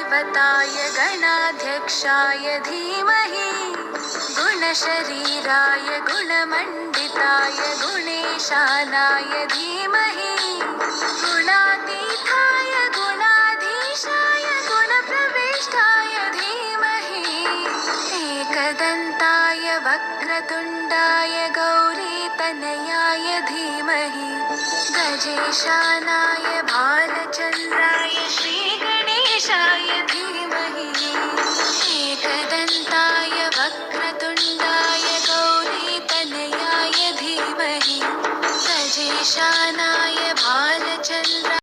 गणपताय गणाध्यक्षाय धीमहि गुणशरीराय गुणमण्डिताय गुणेशानाय धीमहि गुणातीताय गुणाधीशाय गुणप्रविष्टाय धीमहि एकदन्ताय वक्रतुण्डाय गौरीतनयाय धीमहि गजेशानाय